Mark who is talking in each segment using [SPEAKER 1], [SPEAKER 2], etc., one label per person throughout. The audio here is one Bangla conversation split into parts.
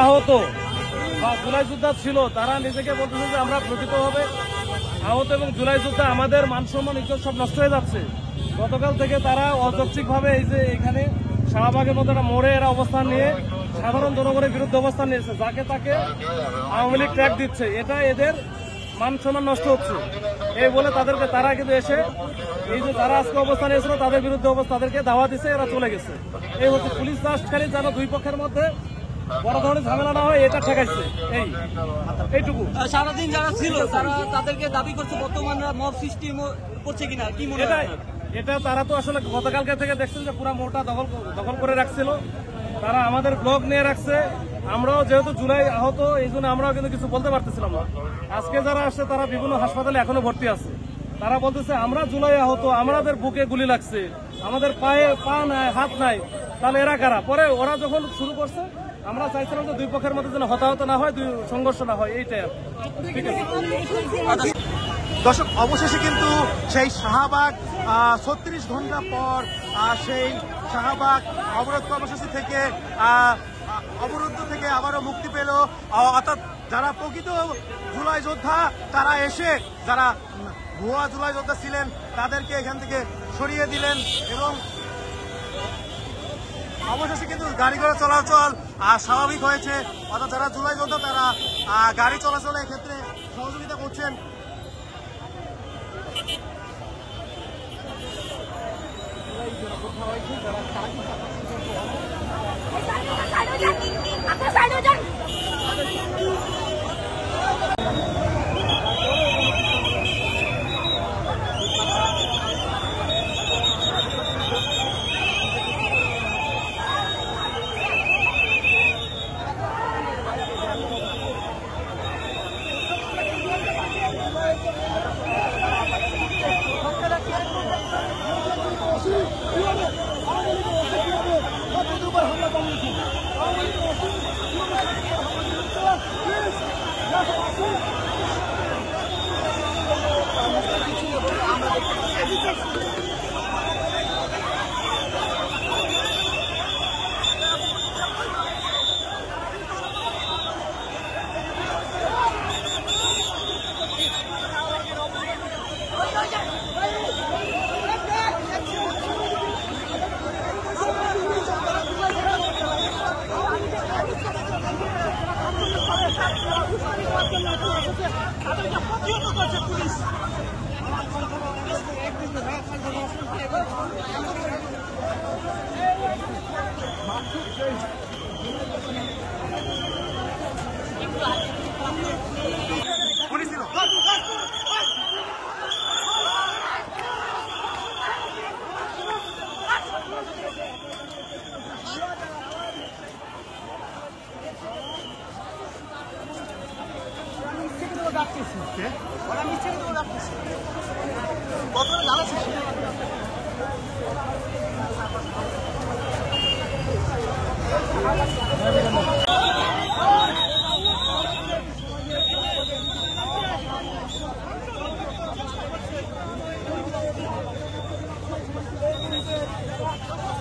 [SPEAKER 1] আহত বা জুলাই যোদ্ধা ছিল তারা নিজেকে বলতেছে যে আমরা প্রকৃতভাবে আহত এবং জুলাই যোদ্ধা, আমাদের মান সম্মান ইজ্জত সব নষ্ট হয়ে যাচ্ছে। গতকাল থেকে তারা অযৌক্তিকভাবে এই যে এখানে শাহবাগের মতো একটা মোড়ে এরা অবস্থান নিয়ে সাধারণ জনগণের বিরুদ্ধে অবস্থান নিয়েছে, যাকে তাকে আওয়ামী লীগ ট্র্যাক দিচ্ছে, এটা এদের মান সম্মান নষ্ট হচ্ছে এই বলে তারা কিন্তু এসে এই যে যারা আজকে অবস্থান নিয়েছিল তাদের বিরুদ্ধে তাদেরকে দাওয়া দিচ্ছে, এরা চলে গেছে। এই হচ্ছে পুলিশ জাস্ট খালি যেন দুই পক্ষের মধ্যে বড় ধরনের ঝামেলা না হয় এটা ঠেকাইছে, এইটুকু।
[SPEAKER 2] সারাদিন যারা ছিল তারা তাদেরকে দাবি করছে বর্তমানে মব সৃষ্টি করছে কিনা, কি মনে হয়?
[SPEAKER 1] এটা তারা তো আসলে গতকালকে থেকে দেখছেন যে পুরো মোড়টা দখল করে রাখছিল, তারা আমাদের ব্লক নিয়ে রাখছে। আমরাও যেহেতু জুলাই আহত এই জন্য আমরাও কিন্তু কিছু বলতে পারতেছিলাম না। আজকে যারা আসছে তারা বিভিন্ন হাসপাতালে এখনো ভর্তি আছে, তারা বলতেছে আমরা জুলাই আহত, আমাদের বুকে গুলি লাগছে, আমাদের পায়ে পা নাই, হাত নাই, তাহলে এরা কারা? পরে ওরা যখন শুরু করছে আমরা চাইছিলাম যে দুই পক্ষের মধ্যে যেন হতাহত না হয়, সংঘর্ষ না হয়, এইটাই। ঠিক আছে
[SPEAKER 3] দর্শক, অবশেষে কিন্তু সেই শাহবাগ 36 ঘন্টা পর সেই শাহবাগ অবরোধ কর্মসূচি থেকে অবরুদ্ধ থেকে আবারও মুক্তি পেল। অর্থাৎ যারা প্রকৃত জুলাই যোদ্ধা তারা এসে যারা ভুয়া জুলাই যোদ্ধা ছিলেন তাদেরকে এখান থেকে সরিয়ে দিলেন এবং অবশেষে কিন্তু গাড়ি ঘোড়া চলাচল স্বাভাবিক হয়েছে। অর্থাৎ যারা জুলাই যোদ্ধা তারা গাড়ি চলাচলের ক্ষেত্রে সহযোগিতা করছেন।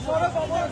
[SPEAKER 4] Sonra baba